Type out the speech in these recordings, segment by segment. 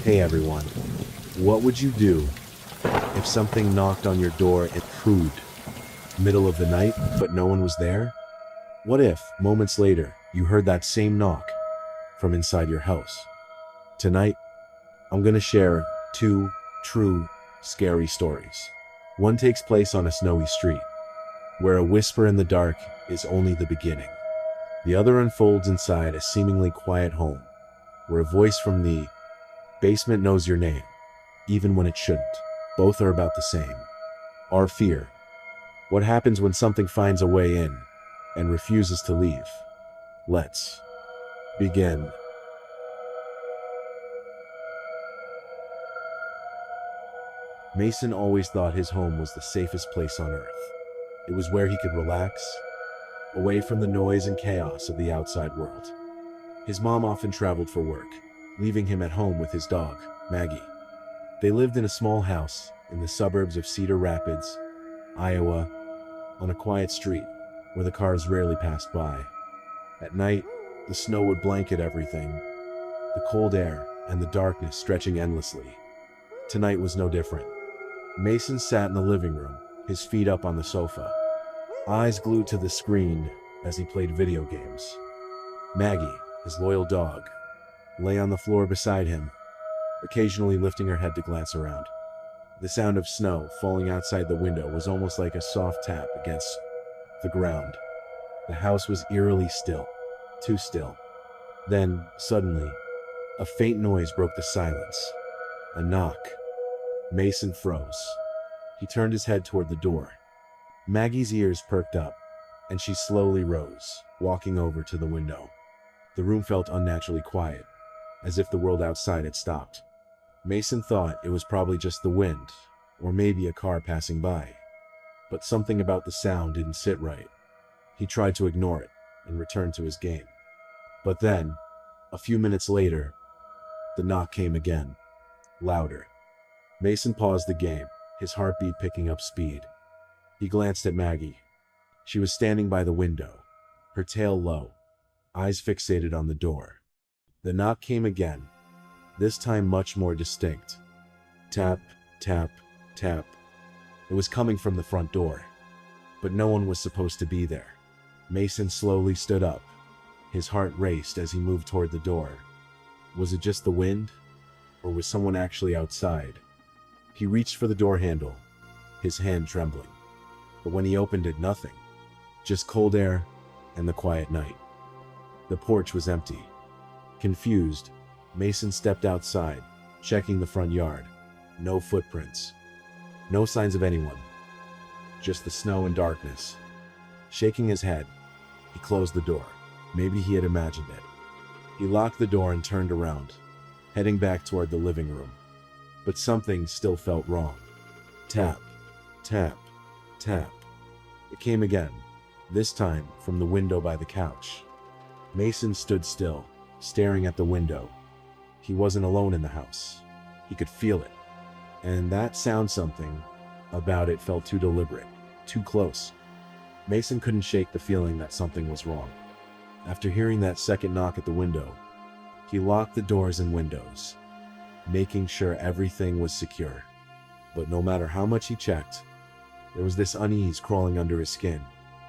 Hey everyone, what would you do if something knocked on your door and proved middle of the night, but no one was there? What if, moments later, you heard that same knock from inside your house? Tonight, I'm gonna share two true, scary stories. One takes place on a snowy street, where a whisper in the dark is only the beginning. The other unfolds inside a seemingly quiet home, where a voice from the basement knows your name, even when it shouldn't. Both are about the same. Our fear. What happens when something finds a way in and refuses to leave? Let's begin. Mason always thought his home was the safest place on earth. It was where he could relax, away from the noise and chaos of the outside world. His mom often traveled for work, leaving him at home with his dog, Maggie. They lived in a small house in the suburbs of Cedar Rapids, Iowa, on a quiet street where the cars rarely passed by. At night, the snow would blanket everything, the cold air and the darkness stretching endlessly. Tonight was no different. Mason sat in the living room, his feet up on the sofa, eyes glued to the screen as he played video games. Maggie, his loyal dog, lay on the floor beside him, occasionally lifting her head to glance around. The sound of snow falling outside the window was almost like a soft tap against the ground. The house was eerily still, too still. Then, suddenly, a faint noise broke the silence. A knock. Mason froze. He turned his head toward the door. Maggie's ears perked up, and she slowly rose, walking over to the window. The room felt unnaturally quiet, as if the world outside had stopped. Mason thought it was probably just the wind, or maybe a car passing by. But something about the sound didn't sit right. He tried to ignore it and return to his game. But then, a few minutes later, the knock came again, louder. Mason paused the game, his heartbeat picking up speed. He glanced at Maggie. She was standing by the window, her tail low, eyes fixated on the door. The knock came again, this time much more distinct. Tap, tap, tap. It was coming from the front door, but no one was supposed to be there. Mason slowly stood up. His heart raced as he moved toward the door. Was it just the wind, or was someone actually outside? He reached for the door handle, his hand trembling. But when he opened it, nothing. Just cold air and the quiet night. The porch was empty. Confused, Mason stepped outside, checking the front yard. No footprints. No signs of anyone. Just the snow and darkness. Shaking his head, he closed the door. Maybe he had imagined it. He locked the door and turned around, heading back toward the living room. But something still felt wrong. Tap, tap, tap. It came again, this time from the window by the couch. Mason stood still, staring at the window. He wasn't alone in the house. He could feel it. And that something about it felt too deliberate, too close. Mason couldn't shake the feeling that something was wrong. After hearing that second knock at the window, he locked the doors and windows, making sure everything was secure. But no matter how much he checked, there was this unease crawling under his skin,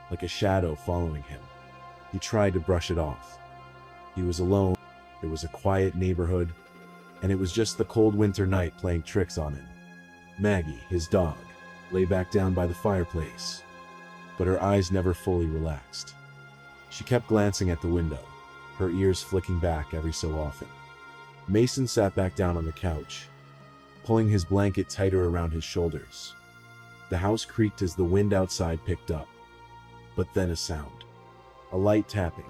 like a shadow following him. He tried to brush it off. He was alone, it was a quiet neighborhood, and it was just the cold winter night playing tricks on him. Maggie, his dog, lay back down by the fireplace, but her eyes never fully relaxed. She kept glancing at the window, her ears flicking back every so often. Mason sat back down on the couch, pulling his blanket tighter around his shoulders. The house creaked as the wind outside picked up. But then a sound. A light tapping.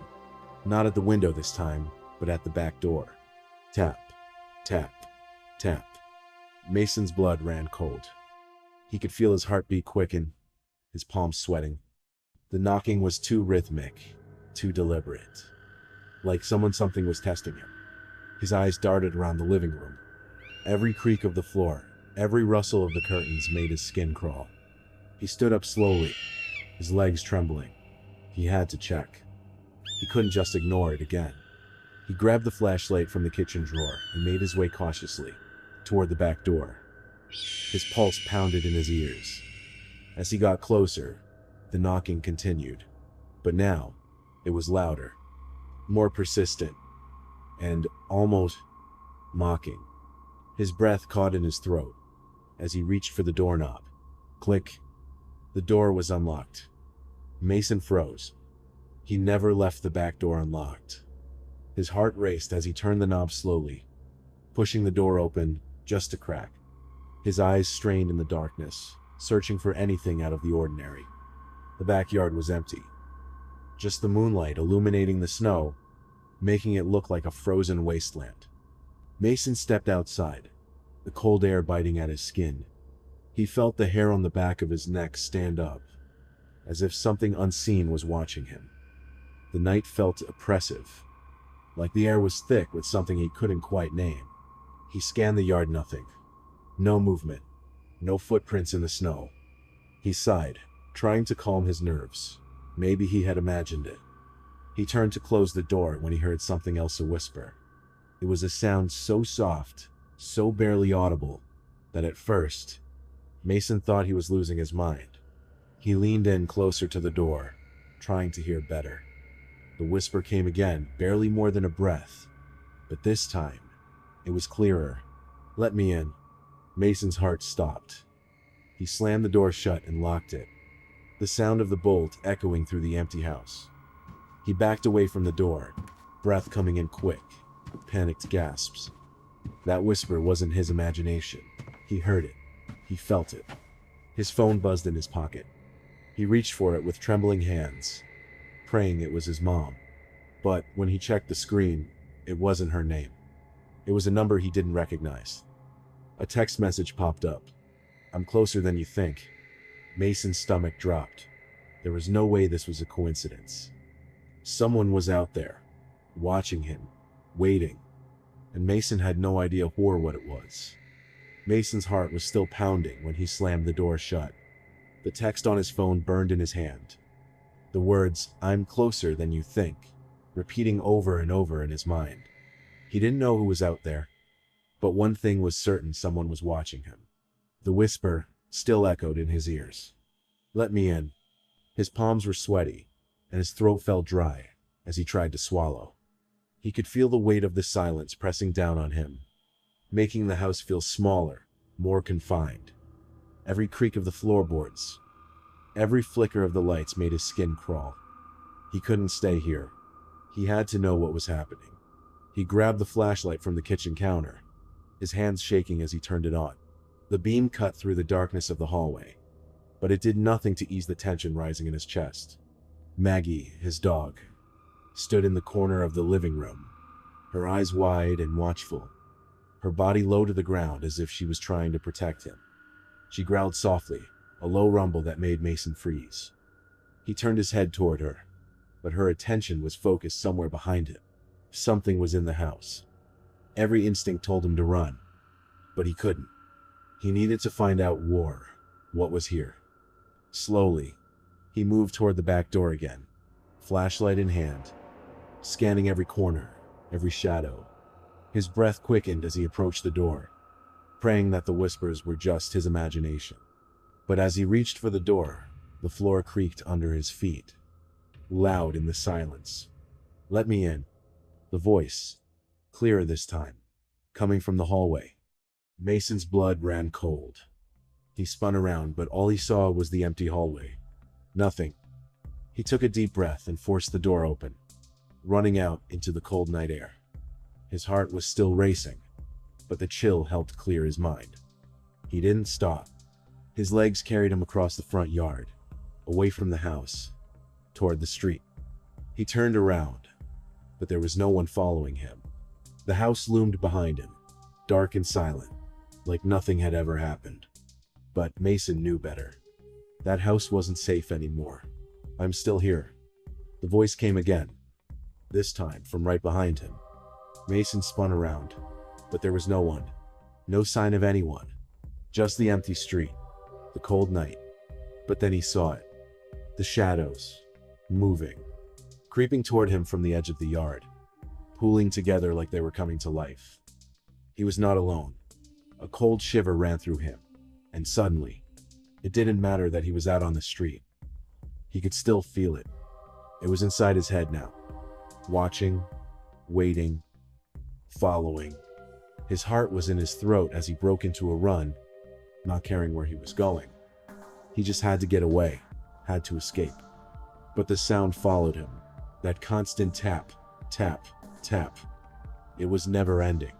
Not at the window this time, but at the back door. Tap, tap, tap. Mason's blood ran cold. He could feel his heartbeat quicken, his palms sweating. The knocking was too rhythmic, too deliberate. Like something was testing him. His eyes darted around the living room. Every creak of the floor, every rustle of the curtains made his skin crawl. He stood up slowly, his legs trembling. He had to check. He couldn't just ignore it again. He grabbed the flashlight from the kitchen drawer and made his way cautiously toward the back door. His pulse pounded in his ears. As he got closer, the knocking continued, but now it was louder, more persistent, and almost mocking. His breath caught in his throat as he reached for the doorknob. Click. The door was unlocked. Mason froze. He never left the back door unlocked. His heart raced as he turned the knob slowly, pushing the door open just a crack. His eyes strained in the darkness, searching for anything out of the ordinary. The backyard was empty. Just the moonlight illuminating the snow, making it look like a frozen wasteland. Mason stepped outside, the cold air biting at his skin. He felt the hair on the back of his neck stand up, as if something unseen was watching him. The night felt oppressive, like the air was thick with something he couldn't quite name. He scanned the yard, nothing. No movement, no footprints in the snow. He sighed, trying to calm his nerves. Maybe he had imagined it. He turned to close the door when he heard something else, a whisper. It was a sound so soft, so barely audible, that at first, Mason thought he was losing his mind. He leaned in closer to the door, trying to hear better. The whisper came again, barely more than a breath, but this time, it was clearer. "Let me in." Mason's heart stopped. He slammed the door shut and locked it, the sound of the bolt echoing through the empty house. He backed away from the door, breath coming in quick, panicked gasps. That whisper wasn't his imagination. He heard it. He felt it. His phone buzzed in his pocket. He reached for it with trembling hands, praying it was his mom. But when he checked the screen, it wasn't her name. It was a number he didn't recognize. A text message popped up. "I'm closer than you think." Mason's stomach dropped. There was no way this was a coincidence. Someone was out there, watching him, waiting, and Mason had no idea who or what it was. Mason's heart was still pounding when he slammed the door shut. The text on his phone burned in his hand. The words, "I'm closer than you think," repeating over and over in his mind. He didn't know who was out there, but one thing was certain: someone was watching him. The whisper still echoed in his ears. "Let me in." His palms were sweaty, and his throat felt dry as he tried to swallow. He could feel the weight of the silence pressing down on him, making the house feel smaller, more confined. Every creak of the floorboards, every flicker of the lights made his skin crawl. He couldn't stay here. He had to know what was happening. He grabbed the flashlight from the kitchen counter, his hands shaking as he turned it on. The beam cut through the darkness of the hallway, but it did nothing to ease the tension rising in his chest. Maggie, his dog, stood in the corner of the living room, her eyes wide and watchful, her body low to the ground as if she was trying to protect him. She growled softly, a low rumble that made Mason freeze. He turned his head toward her, but her attention was focused somewhere behind him. Something was in the house. Every instinct told him to run, but he couldn't. He needed to find out what was here. Slowly, he moved toward the back door again, flashlight in hand, scanning every corner, every shadow. His breath quickened as he approached the door, praying that the whispers were just his imagination. But as he reached for the door, the floor creaked under his feet, loud in the silence. "Let me in." The voice, clearer this time, coming from the hallway. Mason's blood ran cold. He spun around, but all he saw was the empty hallway. Nothing. He took a deep breath and forced the door open, running out into the cold night air. His heart was still racing, but the chill helped clear his mind. He didn't stop. His legs carried him across the front yard, away from the house, toward the street. He turned around, but there was no one following him. The house loomed behind him, dark and silent, like nothing had ever happened. But Mason knew better. That house wasn't safe anymore. "I'm still here." The voice came again, this time from right behind him. Mason spun around, but there was no one. No sign of anyone. Just the empty street, the cold night. But then he saw it. The shadows, moving, creeping toward him from the edge of the yard, pooling together like they were coming to life. He was not alone. A cold shiver ran through him, and suddenly, it didn't matter that he was out on the street. He could still feel it. It was inside his head now. Watching, waiting, following. His heart was in his throat as he broke into a run, not caring where he was going. He just had to get away, had to escape. But the sound followed him. That constant tap, tap, tap. It was never ending.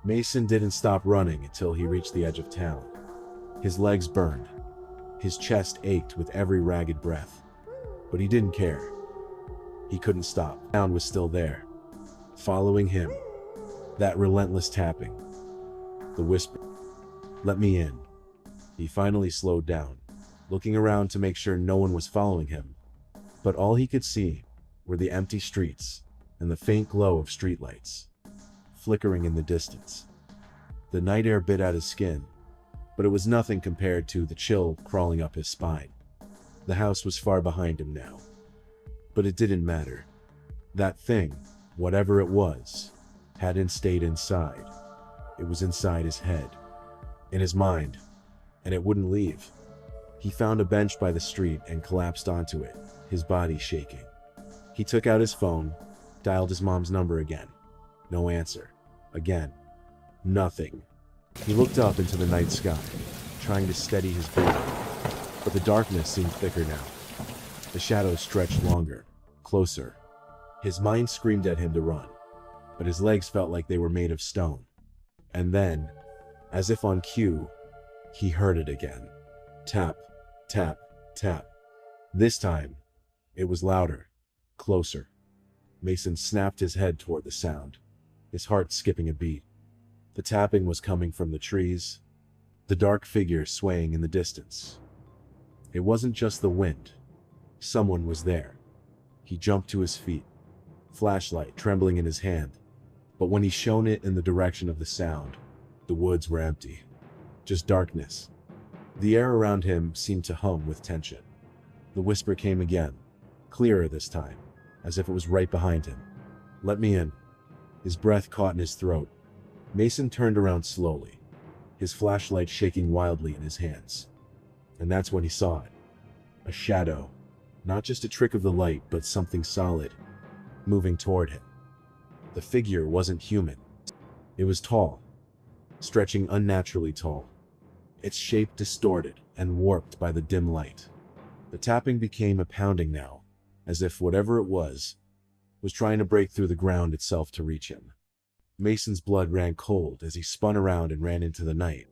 Mason didn't stop running until he reached the edge of town. His legs burned. His chest ached with every ragged breath. But he didn't care. He couldn't stop. The sound was still there, following him. That relentless tapping. The whisper. "Let me in." He finally slowed down, looking around to make sure no one was following him. But all he could see were the empty streets and the faint glow of streetlights, flickering in the distance. The night air bit at his skin, but it was nothing compared to the chill crawling up his spine. The house was far behind him now. But it didn't matter. That thing, whatever it was, hadn't stayed inside. It was inside his head, in his mind, and it wouldn't leave. He found a bench by the street and collapsed onto it, his body shaking. He took out his phone, dialed his mom's number again. No answer. Again. Nothing. He looked up into the night sky, trying to steady his breathing, but the darkness seemed thicker now. The shadows stretched longer, closer. His mind screamed at him to run, but his legs felt like they were made of stone. And then, as if on cue, he heard it again. Tap, tap, tap. This time, it was louder, closer. Mason snapped his head toward the sound, his heart skipping a beat. The tapping was coming from the trees, the dark figure swaying in the distance. It wasn't just the wind. Someone was there. He jumped to his feet, flashlight trembling in his hand. But when he shone it in the direction of the sound, the woods were empty. Just darkness. The air around him seemed to hum with tension. The whisper came again, clearer this time, as if it was right behind him. "Let me in." His breath caught in his throat. Mason turned around slowly, his flashlight shaking wildly in his hands. And that's when he saw it. A shadow. Not just a trick of the light, but something solid, moving toward him. The figure wasn't human. It was tall, stretching unnaturally tall, its shape distorted and warped by the dim light. The tapping became a pounding now, as if whatever it was trying to break through the ground itself to reach him. Mason's blood ran cold as he spun around and ran into the night,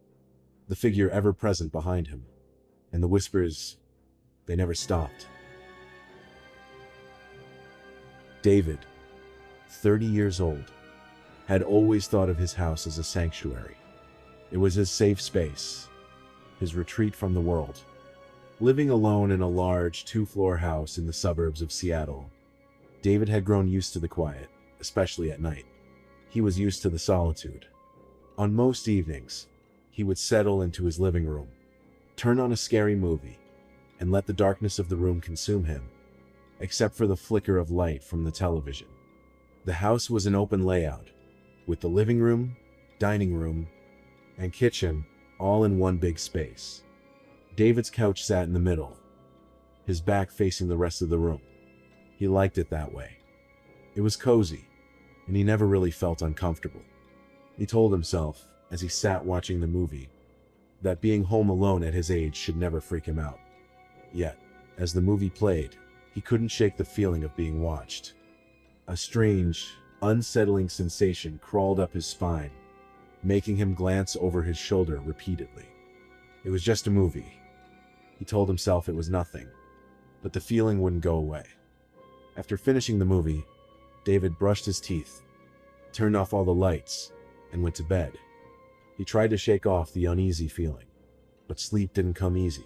the figure ever present behind him. And the whispers, they never stopped. David, 30 years old, had always thought of his house as a sanctuary. It was his safe space, his retreat from the world. Living alone in a large two-floor house in the suburbs of Seattle, David had grown used to the quiet, especially at night. He was used to the solitude. On most evenings, he would settle into his living room, turn on a scary movie, and let the darkness of the room consume him, except for the flicker of light from the television. The house was an open layout, with the living room, dining room, and kitchen all in one big space. David's couch sat in the middle, his back facing the rest of the room. He liked it that way. It was cozy, and he never really felt uncomfortable. He told himself, as he sat watching the movie, that being home alone at his age should never freak him out. Yet, as the movie played, he couldn't shake the feeling of being watched. A strange, unsettling sensation crawled up his spine, making him glance over his shoulder repeatedly. It was just a movie. He told himself it was nothing, but the feeling wouldn't go away. After finishing the movie, David brushed his teeth, turned off all the lights, and went to bed. He tried to shake off the uneasy feeling, but sleep didn't come easy.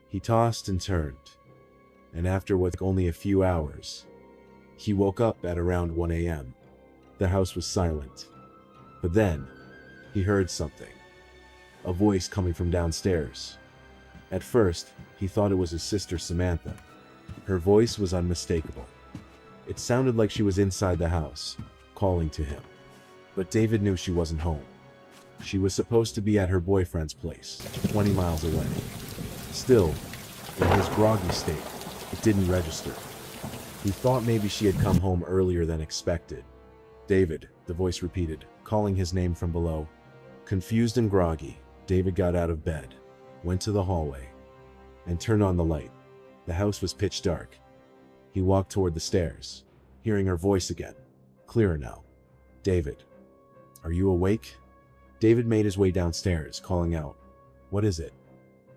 He tossed and turned, and after what took only a few hours, he woke up at around 1 a.m. The house was silent, but then he heard something, a voice coming from downstairs. At first, he thought it was his sister Samantha. Her voice was unmistakable. It sounded like she was inside the house, calling to him. But David knew she wasn't home. She was supposed to be at her boyfriend's place, 20 miles away. Still, in his groggy state, it didn't register. He thought maybe she had come home earlier than expected. "David," the voice repeated, calling his name from below. Confused and groggy, David got out of bed, went to the hallway, and turned on the light. The house was pitch dark. He walked toward the stairs, hearing her voice again, clearer now. "David, are you awake?" David made his way downstairs, calling out, "What is it?"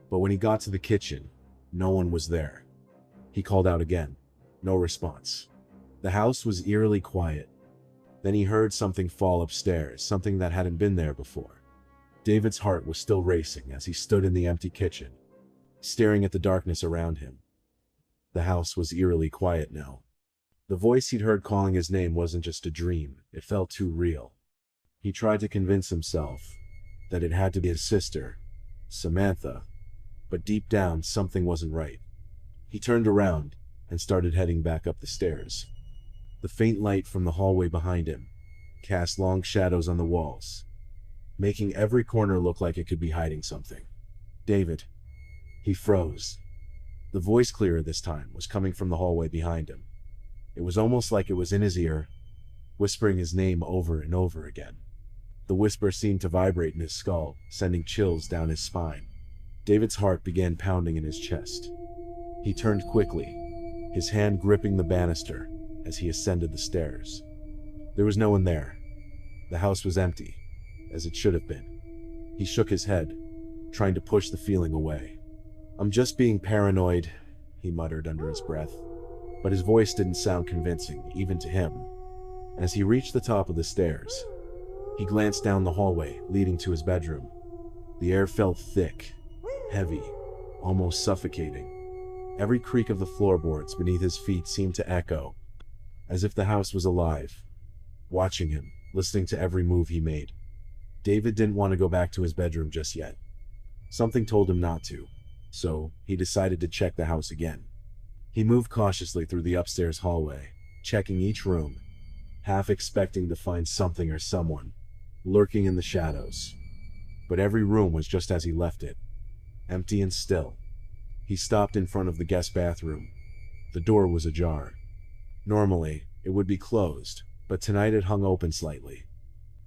But when he got to the kitchen, no one was there. He called out again. No response. The house was eerily quiet. Then he heard something fall upstairs, something that hadn't been there before. David's heart was still racing as he stood in the empty kitchen, staring at the darkness around him. The house was eerily quiet now. The voice he'd heard calling his name wasn't just a dream, it felt too real. He tried to convince himself that it had to be his sister, Samantha, but deep down something wasn't right. He turned around and started heading back up the stairs. The faint light from the hallway behind him cast long shadows on the walls, making every corner look like it could be hiding something. "David." He froze. The voice, clearer this time, was coming from the hallway behind him. It was almost like it was in his ear, whispering his name over and over again. The whisper seemed to vibrate in his skull, sending chills down his spine. David's heart began pounding in his chest. He turned quickly, his hand gripping the banister as he ascended the stairs. There was no one there. The house was empty, as it should have been. He shook his head, trying to push the feeling away. "I'm just being paranoid," he muttered under his breath. But his voice didn't sound convincing, even to him. As he reached the top of the stairs, he glanced down the hallway leading to his bedroom. The air felt thick, heavy, almost suffocating. Every creak of the floorboards beneath his feet seemed to echo, as if the house was alive, watching him, listening to every move he made. David didn't want to go back to his bedroom just yet. Something told him not to, so he decided to check the house again. He moved cautiously through the upstairs hallway, checking each room, half expecting to find something or someone lurking in the shadows. But every room was just as he left it, empty and still. He stopped in front of the guest bathroom. The door was ajar. Normally, it would be closed, but tonight it hung open slightly.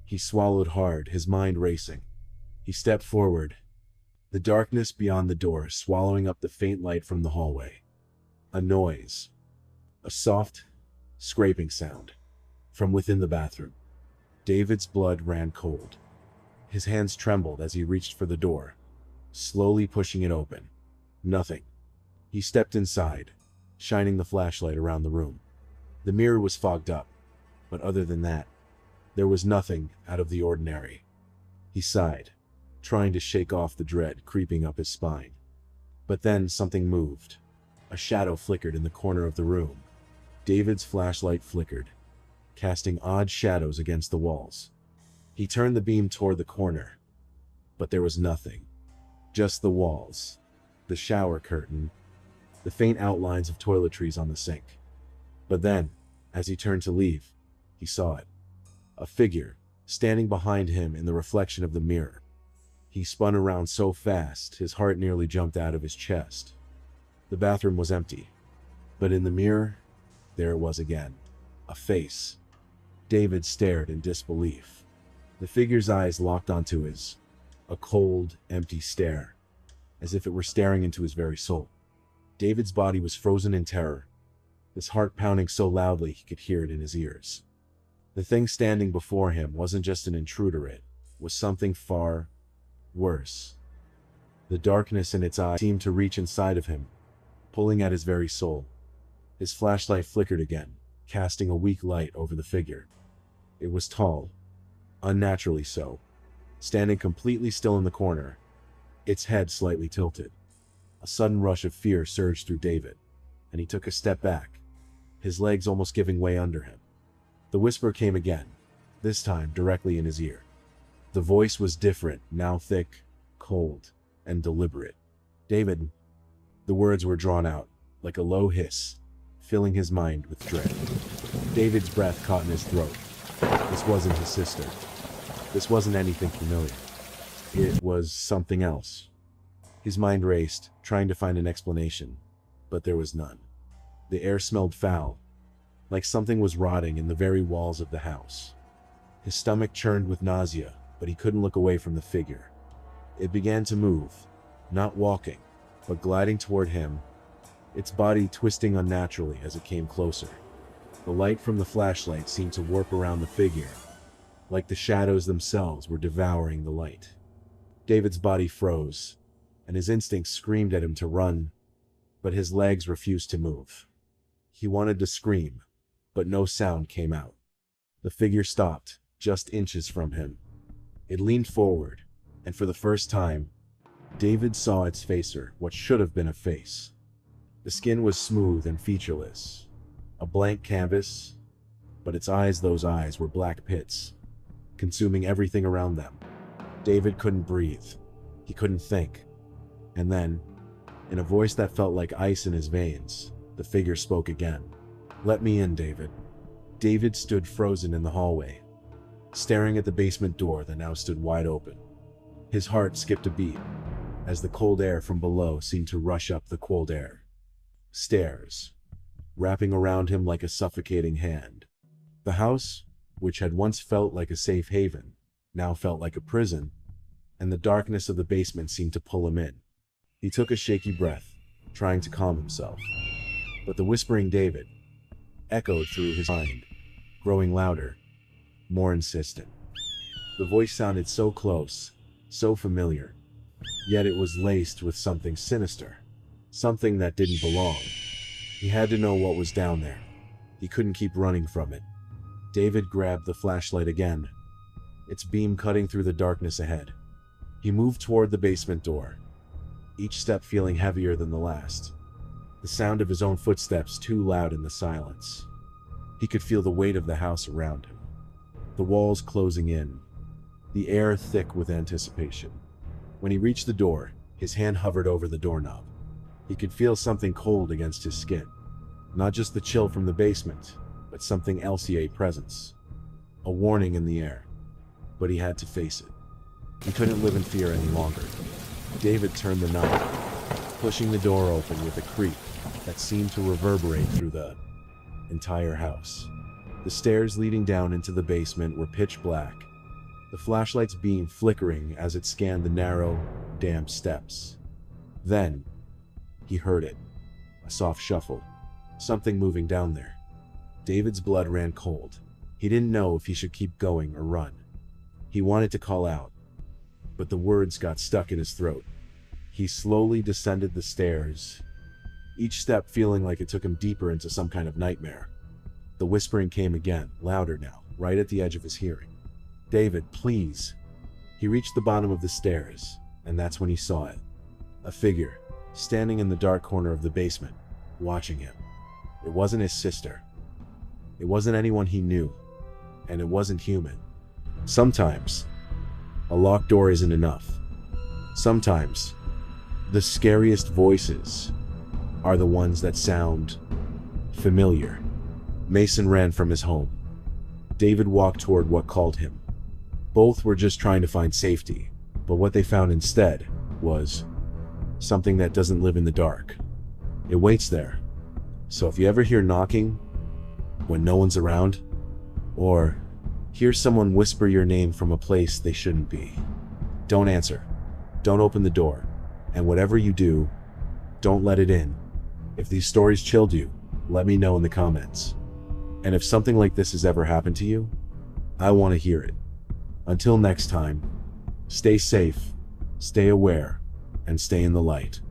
He swallowed hard, his mind racing. He stepped forward, the darkness beyond the door swallowing up the faint light from the hallway. A noise. A soft, scraping sound from within the bathroom. David's blood ran cold. His hands trembled as he reached for the door, slowly pushing it open. Nothing. He stepped inside, shining the flashlight around the room. The mirror was fogged up, but other than that, there was nothing out of the ordinary. He sighed, trying to shake off the dread creeping up his spine. But then something moved. A shadow flickered in the corner of the room. David's flashlight flickered, casting odd shadows against the walls. He turned the beam toward the corner, but there was nothing. Just the walls, the shower curtain, the faint outlines of toiletries on the sink. But then, as he turned to leave, he saw it. A figure, standing behind him in the reflection of the mirror. He spun around so fast, his heart nearly jumped out of his chest. The bathroom was empty, but in the mirror, there it was again. A face. David stared in disbelief. The figure's eyes locked onto his. A cold, empty stare, as if it were staring into his very soul. David's body was frozen in terror, his heart pounding so loudly he could hear it in his ears. The thing standing before him wasn't just an intruder, it was something far worse. The darkness in its eyes seemed to reach inside of him, pulling at his very soul. His flashlight flickered again, casting a weak light over the figure. It was tall, unnaturally so, standing completely still in the corner, its head slightly tilted. A sudden rush of fear surged through David, and he took a step back, his legs almost giving way under him. The whisper came again, this time directly in his ear. The voice was different, now thick, cold, and deliberate. "David." The words were drawn out, like a low hiss, filling his mind with dread. David's breath caught in his throat. This wasn't his sister. This wasn't anything familiar. It was something else. His mind raced, trying to find an explanation, but there was none. The air smelled foul, like something was rotting in the very walls of the house. His stomach churned with nausea, but he couldn't look away from the figure. It began to move, not walking, but gliding toward him, its body twisting unnaturally as it came closer. The light from the flashlight seemed to warp around the figure, like the shadows themselves were devouring the light. David's body froze, and his instincts screamed at him to run, but his legs refused to move. He wanted to scream, but no sound came out. The figure stopped, just inches from him. It leaned forward, and for the first time, David saw its facer, what should have been a face. The skin was smooth and featureless, a blank canvas, but its eyes, those eyes, were black pits, consuming everything around them. David couldn't breathe. He couldn't think. And then, in a voice that felt like ice in his veins, the figure spoke again. "Let me in, David." David stood frozen in the hallway, staring at the basement door that now stood wide open. His heart skipped a beat, as the cold air from below seemed to rush up the cold air. Stairs, wrapping around him like a suffocating hand. The house, which had once felt like a safe haven, now felt like a prison, and the darkness of the basement seemed to pull him in. He took a shaky breath, trying to calm himself. But the whispering David echoed through his mind, growing louder, more insistent. The voice sounded so close, so familiar, yet it was laced with something sinister, something that didn't belong. He had to know what was down there. He couldn't keep running from it. David grabbed the flashlight again, its beam cutting through the darkness ahead. He moved toward the basement door, each step feeling heavier than the last, the sound of his own footsteps too loud in the silence. He could feel the weight of the house around him, the walls closing in, the air thick with anticipation. When he reached the door, his hand hovered over the doorknob. He could feel something cold against his skin, not just the chill from the basement, but something LCA presence, a warning in the air. But he had to face it. He couldn't live in fear any longer. David turned the knob, pushing the door open with a creak that seemed to reverberate through the entire house. The stairs leading down into the basement were pitch black, the flashlight's beam flickering as it scanned the narrow, damp steps. Then, he heard it, a soft shuffle, something moving down there. David's blood ran cold. He didn't know if he should keep going or run. He wanted to call out, but the words got stuck in his throat. He slowly descended the stairs, each step feeling like it took him deeper into some kind of nightmare. The whispering came again, louder now, right at the edge of his hearing. "David, please." He reached the bottom of the stairs, and that's when he saw it. A figure, standing in the dark corner of the basement, watching him. It wasn't his sister. It wasn't anyone he knew, and it wasn't human. Sometimes, a locked door isn't enough. Sometimes, the scariest voices are the ones that sound familiar. Mason ran from his home. David walked toward what called him. Both were just trying to find safety, but what they found instead was something that doesn't live in the dark. It waits there. So if you ever hear knocking when no one's around, or hear someone whisper your name from a place they shouldn't be, don't answer. Don't open the door. And whatever you do, don't let it in. If these stories chilled you, let me know in the comments. And if something like this has ever happened to you, I want to hear it. Until next time, stay safe, stay aware, and stay in the light.